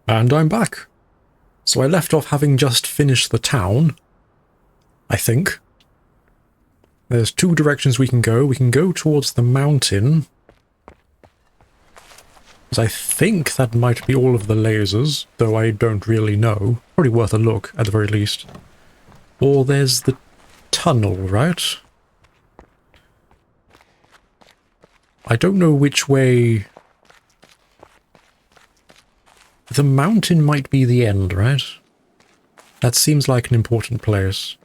And I'm back. So I left off having just finished the town, I think. There's two directions we can go. We can go towards the mountain. I think that might be all of the lasers, though I don't really know. Probably worth a look, at the very least. Or there's the tunnel, right? I don't know which way... The mountain might be the end, right? That seems like an important place.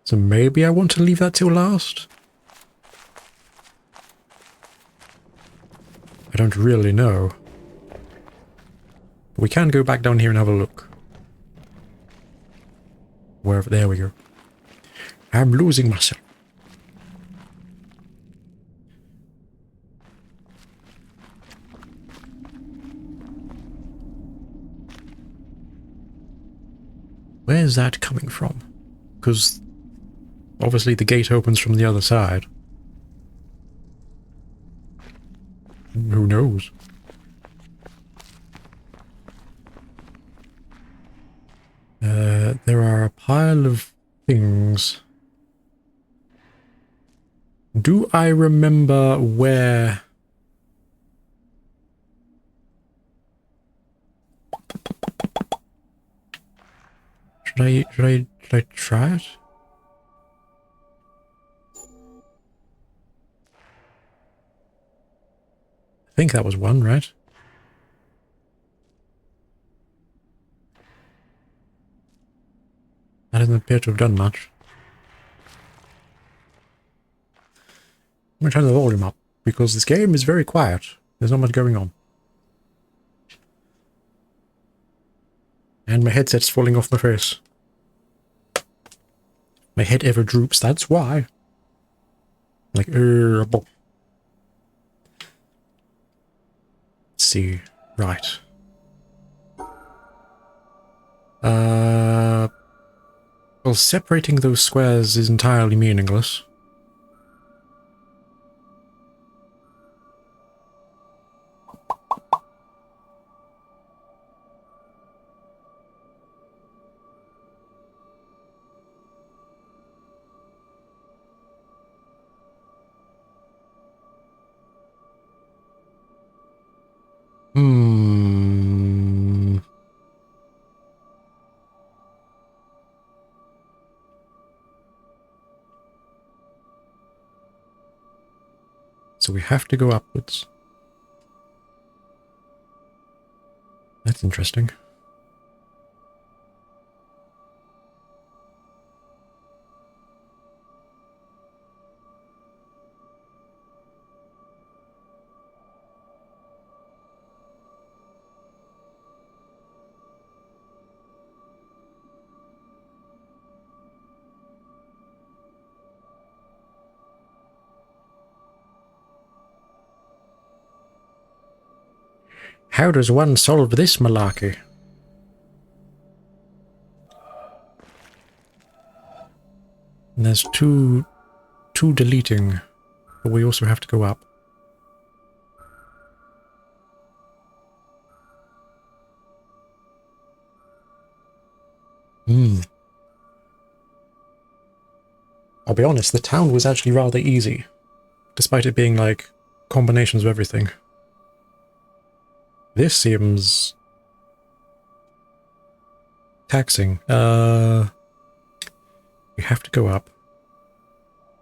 So maybe I want to leave that till last? I don't really know. But we can go back down here and have a look. Wherever, there we go. I'm losing myself. Where's that coming from? Because obviously the gate opens from the other side. Who knows? There are a pile of things. Do I remember where... Should I try it? I think that was one, right? That doesn't appear to have done much. I'm going to turn the volume up, because this game is very quiet. There's not much going on. And my headset's falling off my face. My head ever droops, that's why. Like, Let's see. Right. Well, separating those squares is entirely meaningless. So we have to go upwards. That's interesting. How does one solve this malarkey? And there's two deleting, but we also have to go up. I'll be honest, the town was actually rather easy, despite it being like combinations of everything. This seems taxing. We have to go up.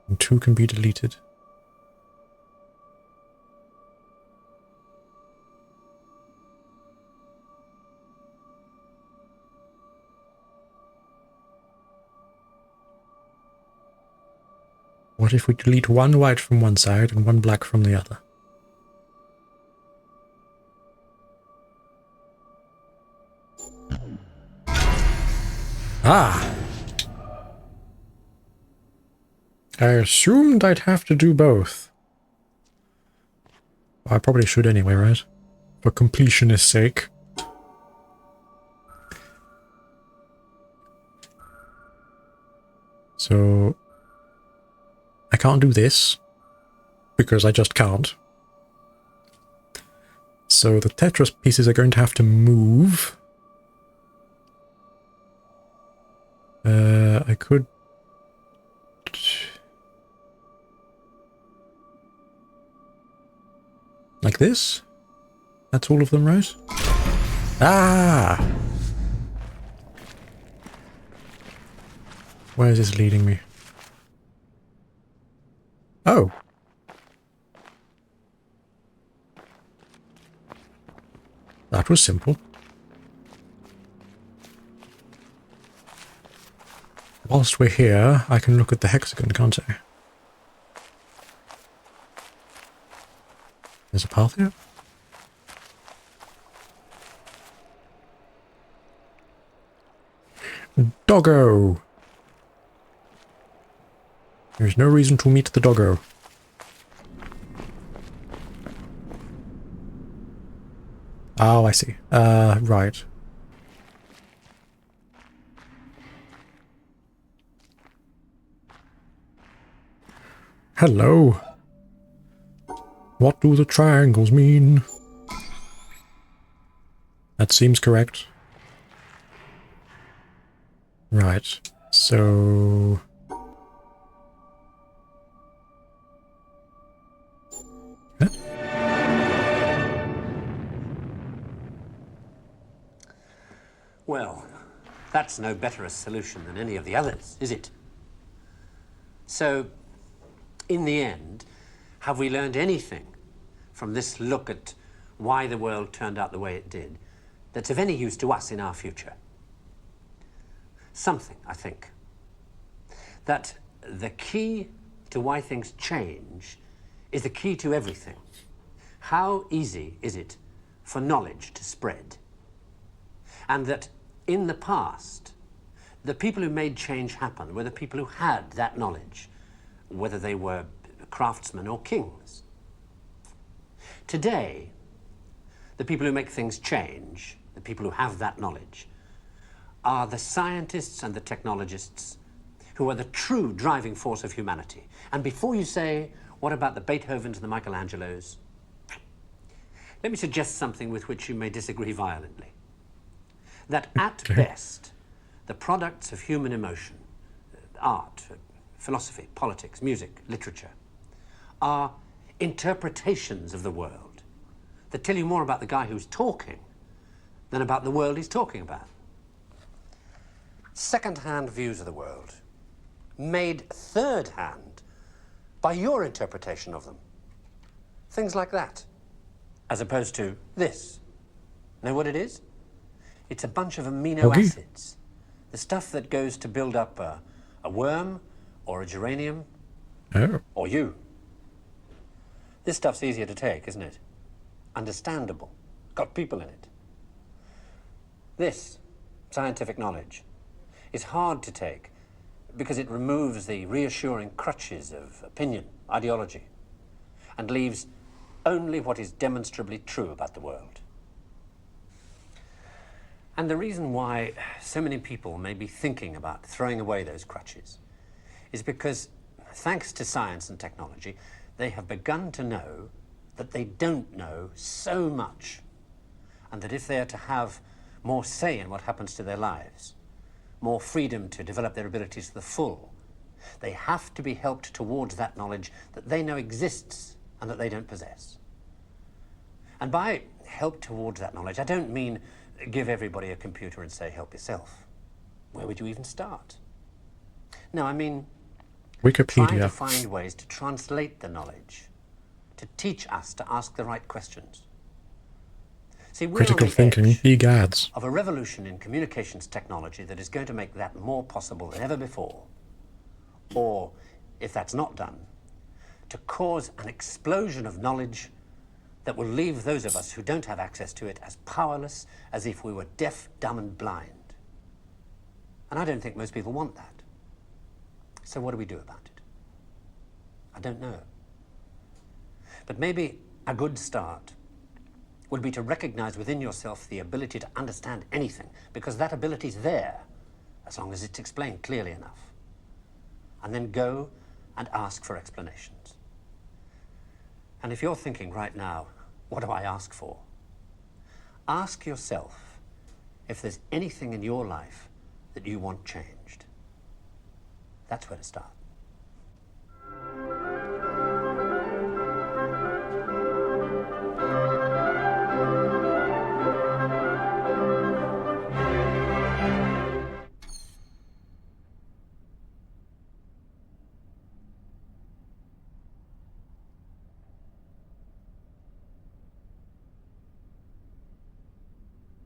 And two can be deleted. What if we delete one white from one side and one black from the other? Ah! I assumed I'd have to do both. I probably should anyway, right? For completionist's sake. So... I can't do this, because I just can't. So the Tetris pieces are going to have to move. I could... like this? That's all of them, right? Ah! Where is this leading me? Oh. That was simple. Whilst we're here, I can look at the hexagon, can't I? There's a path here? Doggo! There's no reason to meet the doggo. Oh, I see. Right. Hello. What do the triangles mean? That seems correct. Right. So... Huh? Well, that's no better a solution than any of the others, is it? So, in the end, have we learned anything from this look at why the world turned out the way it did that's of any use to us in our future? Something, I think. That the key to why things change is the key to everything. How easy is it for knowledge to spread? And that in the past, the people who made change happen were the people who had that knowledge, whether they were craftsmen or kings. Today, the people who make things change, the people who have that knowledge, are the scientists and the technologists who are the true driving force of humanity. And before you say, what about the Beethovens and the Michelangelos? Let me suggest something with which you may disagree violently. That at best, the products of human emotion, art, philosophy, politics, music, literature, are interpretations of the world that tell you more about the guy who's talking than about the world he's talking about. Second-hand views of the world, made third-hand by your interpretation of them. Things like that, as opposed to this. Know what it is? It's a bunch of amino acids. The stuff that goes to build up a worm or a geranium or you. This stuff's easier to take, isn't it? Understandable. Got people in it. This, scientific knowledge, is hard to take because it removes the reassuring crutches of opinion, ideology, and leaves only what is demonstrably true about the world. And the reason why so many people may be thinking about throwing away those crutches is because, thanks to science and technology, they have begun to know that they don't know so much, and that if they are to have more say in what happens to their lives, more freedom to develop their abilities to the full, they have to be helped towards that knowledge that they know exists and that they don't possess. And by help towards that knowledge, I don't mean give everybody a computer and say, help yourself. Where would you even start? No, I mean, Wikipedia. trying to find ways to translate the knowledge, to teach us to ask the right questions. See, we're Critical on the thinking, edge egads. of a revolution in communications technology that is going to make that more possible than ever before. Or, if that's not done, to cause an explosion of knowledge that will leave those of us who don't have access to it as powerless as if we were deaf, dumb, and blind. And I don't think most people want that. So what do we do about it? I don't know. But maybe a good start would be to recognize within yourself the ability to understand anything, because that ability is there, as long as it's explained clearly enough. And then go and ask for explanations. And if you're thinking right now, what do I ask for? Ask yourself if there's anything in your life that you want changed. That's where to start.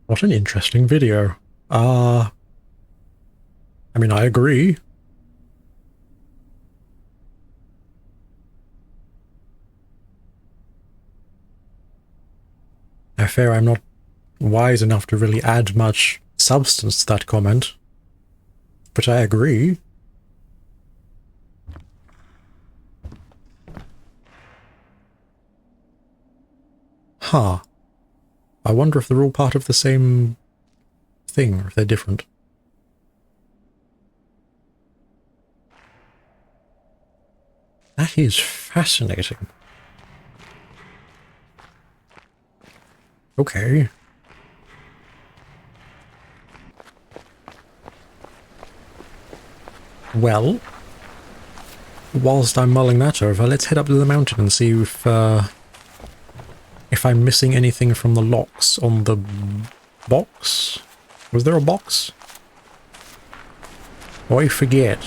What an interesting video. I mean, I agree. I fear I'm not wise enough to really add much substance to that comment, but I agree. Huh. I wonder if they're all part of the same thing, or if they're different. That is fascinating. Okay. Well, whilst I'm mulling that over, let's head up to the mountain and see if I'm missing anything from the locks on the box. Was there a box? I forget.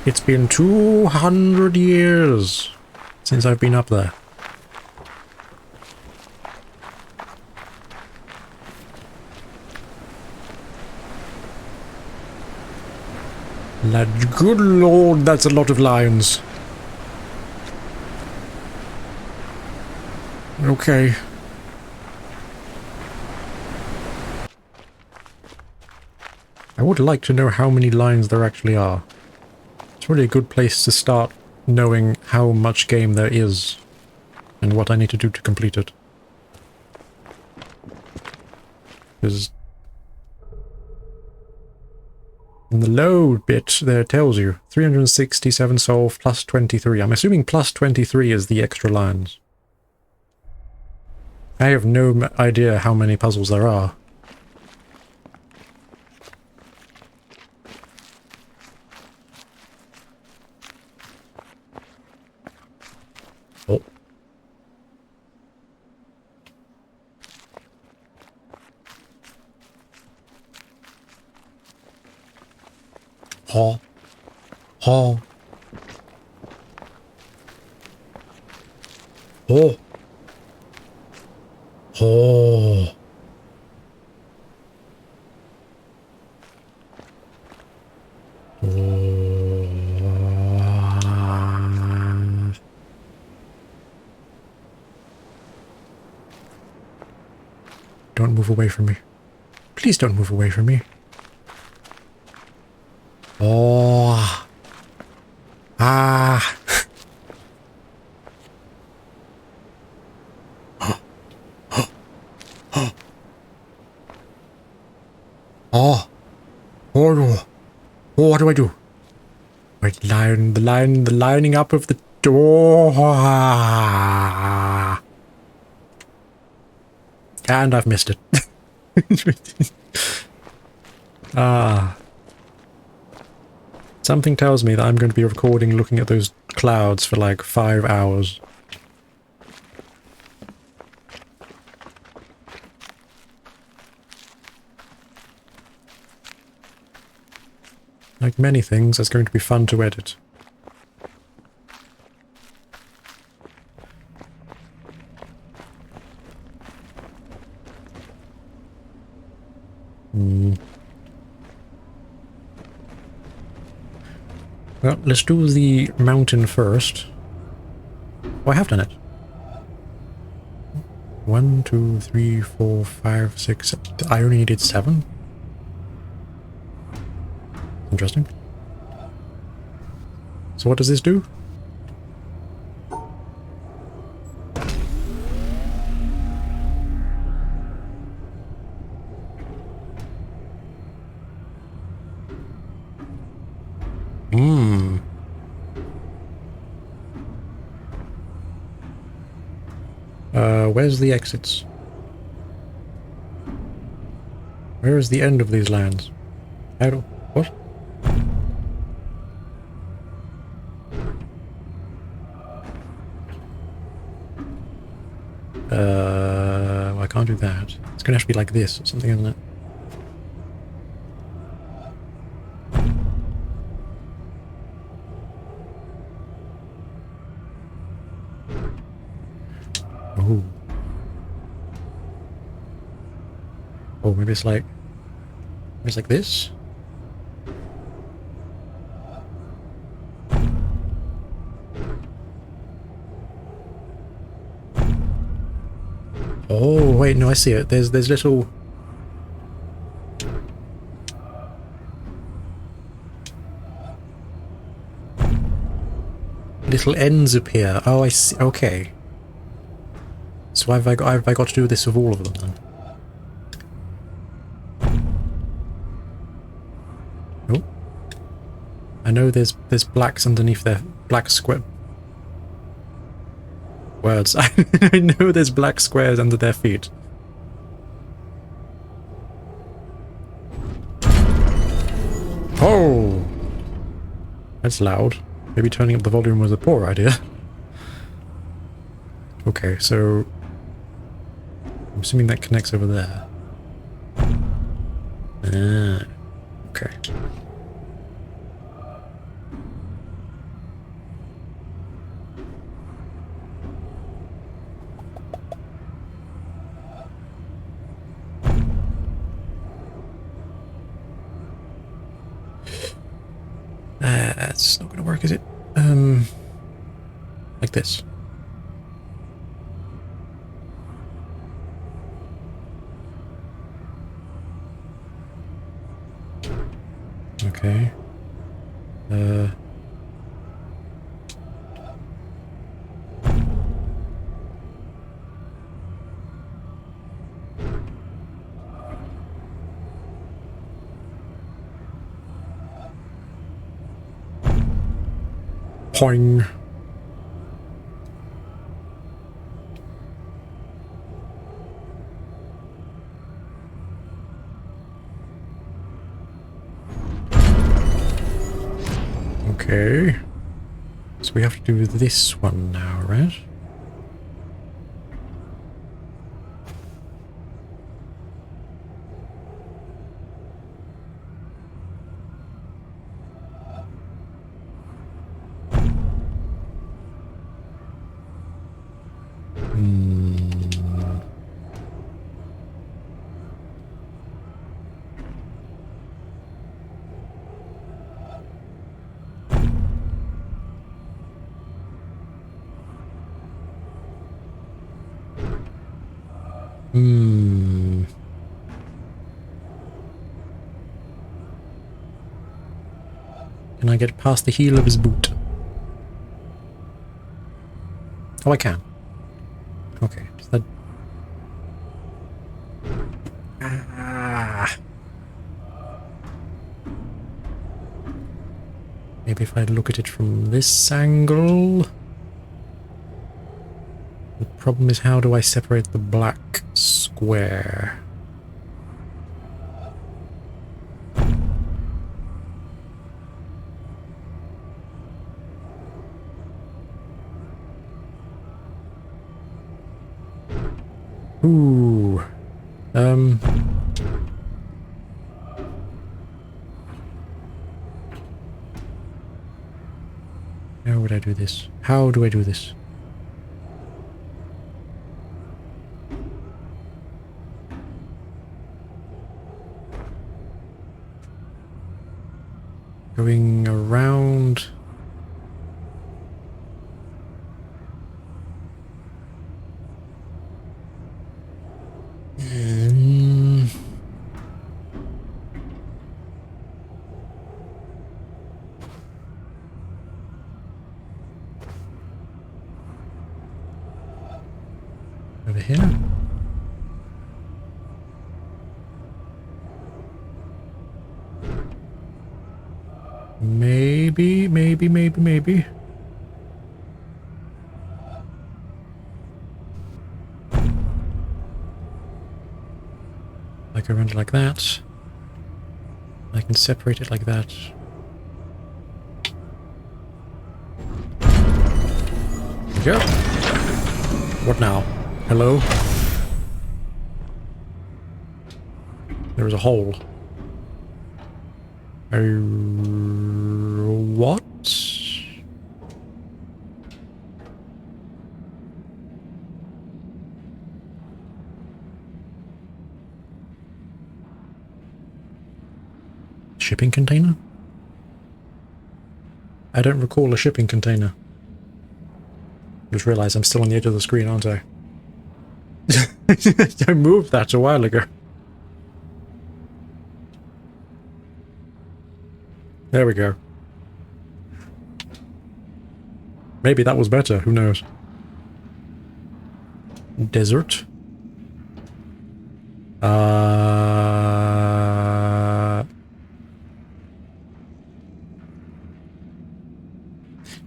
It's been 200 years since I've been up there. Good lord, that's a lot of lions. Okay. I would like to know how many lines there actually are. It's really a good place to start knowing how much game there is and what I need to do to complete it. Because in the load bit there it tells you 367 solved plus 23. I'm assuming plus 23 is the extra lines. I have no idea how many puzzles there are. Oh. Oh. Oh. Oh. Oh. Don't move away from me. Please don't move away from me. Oh. Ah. Oh. Oh no. Oh, what do I do? Wait, the lining up of the door. And I've missed it. Something tells me that I'm going to be recording looking at those clouds for like 5 hours. Like many things, it's going to be fun to edit. Well, let's do the mountain first. Oh, I have done it. 1, 2, 3, 4, 5, 6, 7. I only needed 7. Interesting. So what does this do? Where's the exits? Where is the end of these lands? How do... What? I can't do that. It's gonna have to be like this or something, isn't it? Oh. Oh, maybe it's like this? Oh, wait, no, I see it. There's little... little ends appear. Oh, I see. Okay. So have I got to do this with all of them then? Oh. I know there's blacks underneath their black square words. I know there's black squares under their feet. Oh! That's loud. Maybe turning up the volume was a poor idea. Okay, so... I'm assuming that connects over there. Ah, okay. That's not gonna work, is it? Like this. Okay. Poing. Okay. So we have to do this one now, right? Can I get past the heel of his boot? Oh, I can. Okay. Is that... Ah. Maybe if I look at it from this angle... The problem is, how do I separate the black square? Ooh. How would I do this? How do I do this? Going around... Over here? Maybe. I go around it like that. I can separate it like that. There we go. What now? Hello? There was a hole. What? Shipping container? I don't recall a shipping container. Just realised I'm still on the edge of the screen, aren't I? I moved that a while ago. There we go. Maybe that was better, who knows? Desert.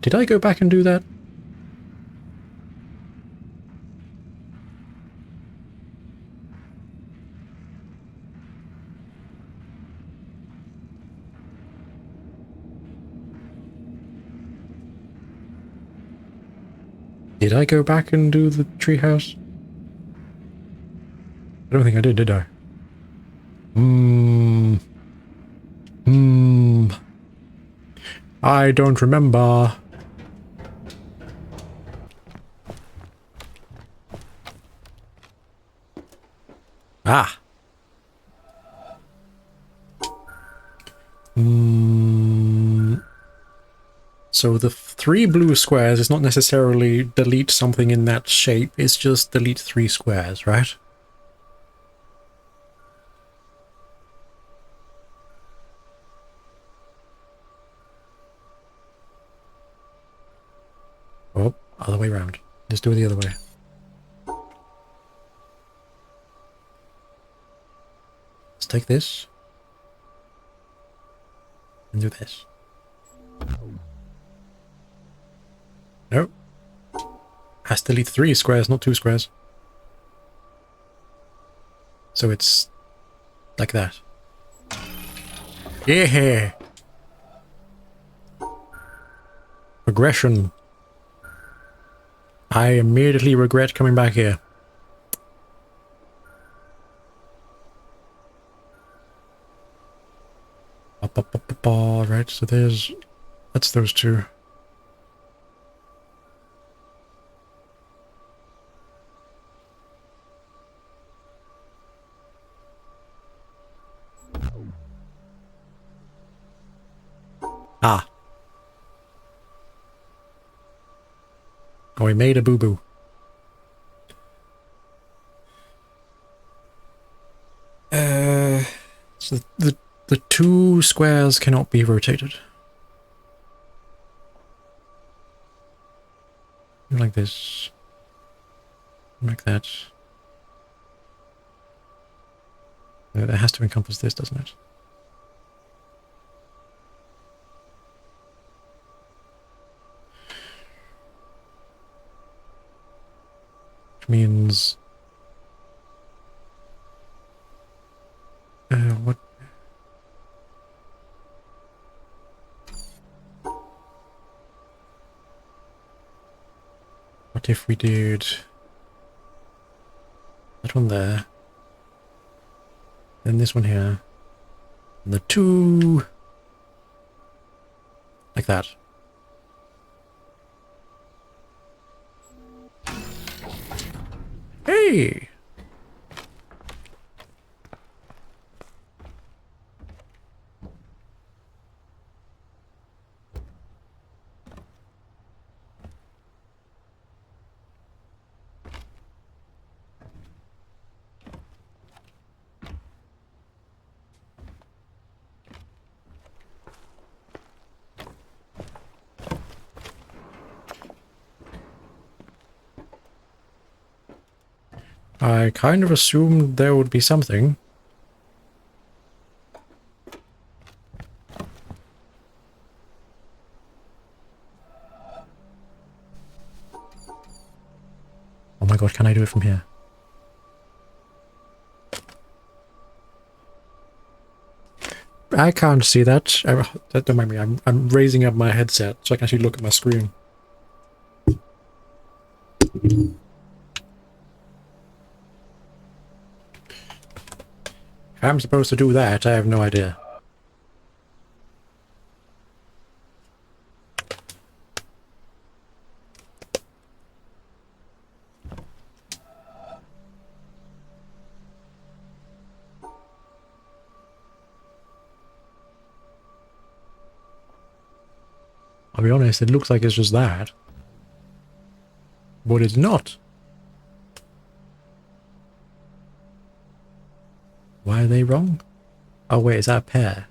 Did I go back and do that? Did I go back and do the treehouse? I don't think I did I? I don't remember. Ah. So the 3 blue squares is not necessarily delete something in that shape, it's just delete 3 squares, right? Oh, other way around. Let's do it the other way. Let's take this. And do this. No. Has to delete 3 squares, not 2 squares. So it's like that. Yeah! Regression. I immediately regret coming back here. Right, so that's those 2. Ah. Oh, we made a boo-boo. So the 2 squares cannot be rotated. Like this. Like that. No, that has to encompass this, doesn't it? Which means... what? What if we did... that one there. Then this one here. And the 2... like that. Hey! I kind of assumed there would be something. Oh my god, can I do it from here? I can't see that. Don't mind me. I'm raising up my headset so I can actually look at my screen. If I'm supposed to do that, I have no idea. I'll be honest, it looks like it's just that. But it's not. Why are they wrong? Oh wait, is that a pair?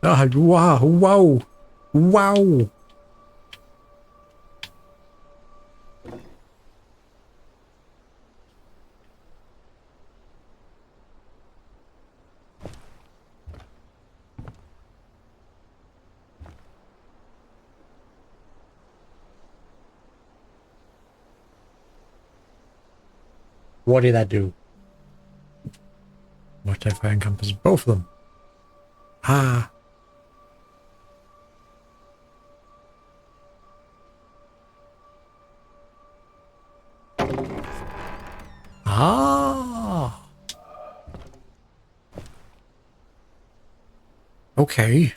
Oh, wow, wow, wow. What did that do? What if I encompass both of them? Ah. Ah. Okay.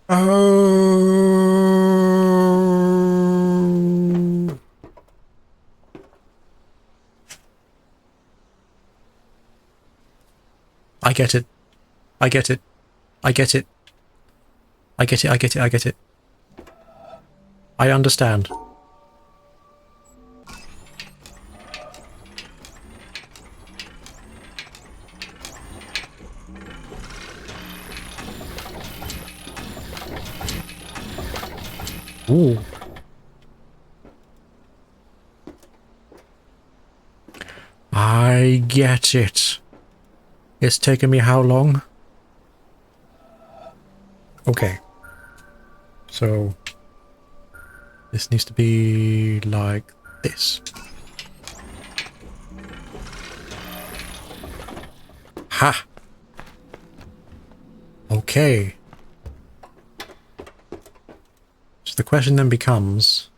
Oh. I get it. I get it. I get it. I get it. I get it. I get it. I understand. Ooh. I get it. It's taken me how long? Okay. So this needs to be like this. Ha! Okay. So the question then becomes,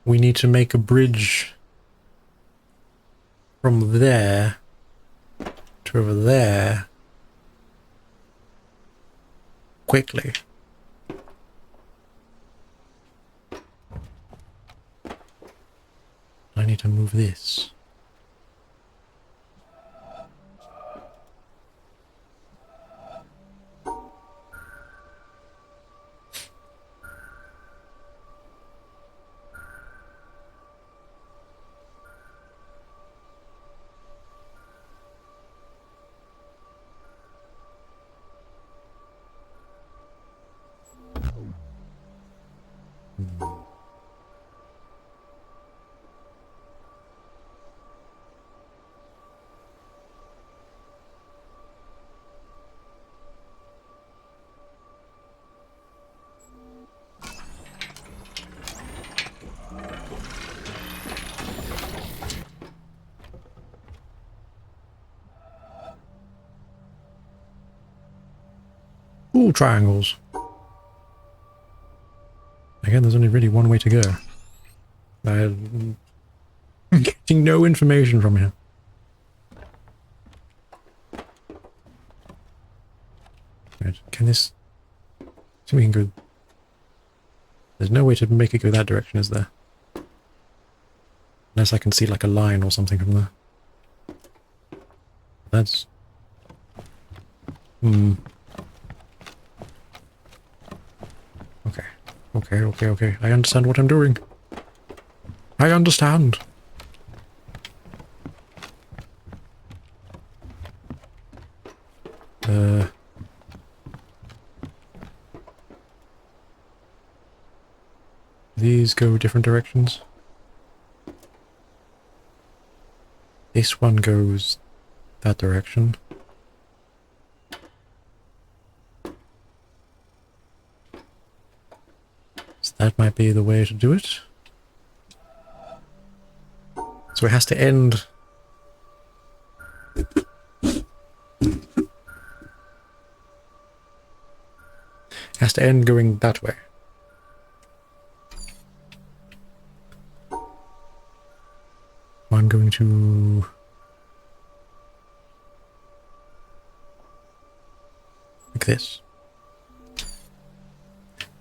we need to make a bridge from there to over there quickly. I need to move this. Ooh, triangles. Again, there's only really one way to go. I'm getting no information from here. Right, can this... So we can go... There's no way to make it go that direction, is there? Unless I can see like a line or something from there. That's... Okay. Okay. I understand what I'm doing. I understand. These go different directions. This one goes that direction. So that might be the way to do it. So it has to end... It has to end going that way. I'm going to... like this.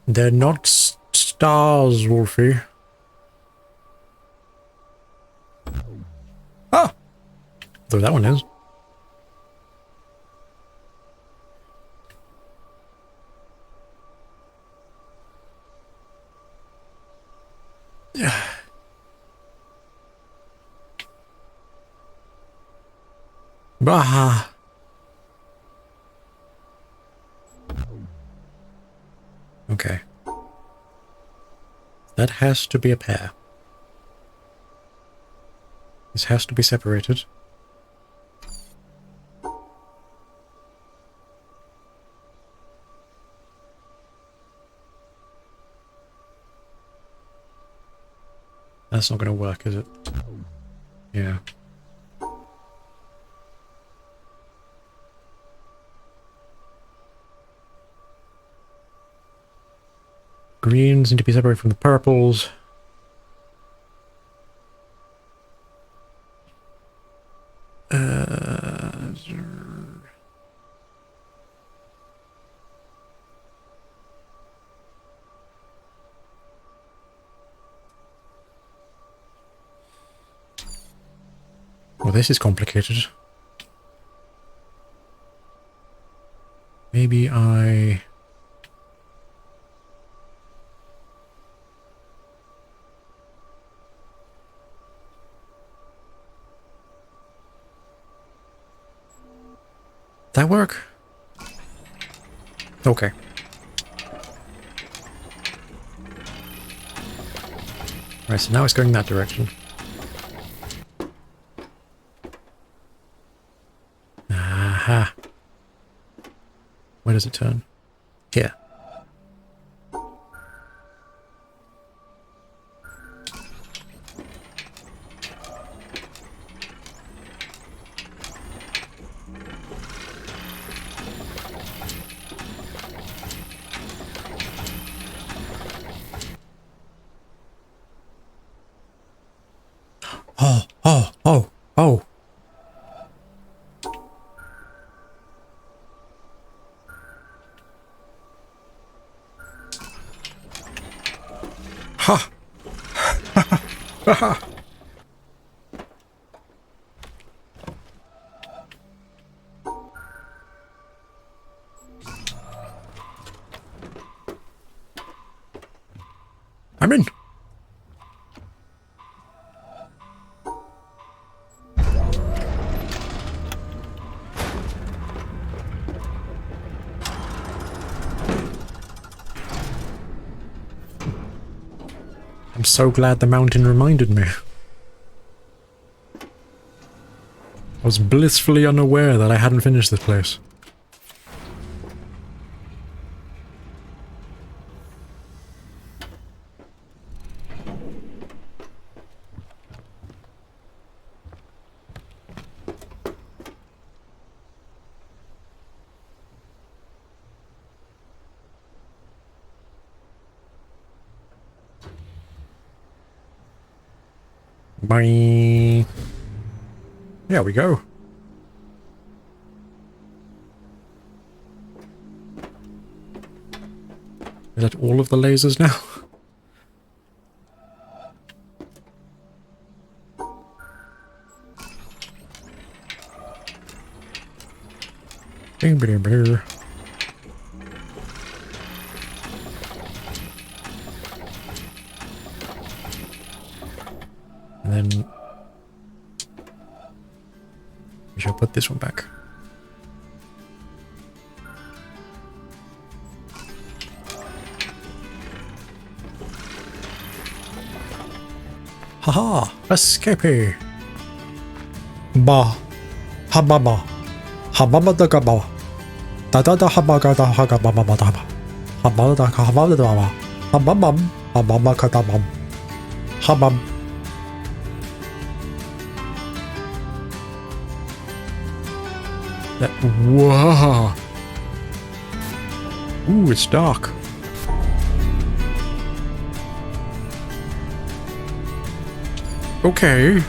They're not stars, Wolfie. Ah! Though that one is. Bah! Okay. That has to be a pair. This has to be separated. That's not going to work, is it? Yeah. Greens need to be separated from the purples. Well, this is complicated. Maybe I... that work? Okay. Right, so now it's going that direction. Aha. Where does it turn? Here. Oh. Ha! Ha! I'm in. I'm so glad the mountain reminded me. I was blissfully unaware that I hadn't finished this place. Bye. There we go. Is that all of the lasers now? Bing, bing, bing. And then we shall put this one back. Haha! Escape! Ba! Hababa! Hababa da gaba! Da da da habaga da haga baba da ba! Hababa da hababa da ba! Hababam! Hababa kadabam! Habam! Whoa! Ooh, it's dark. Okay.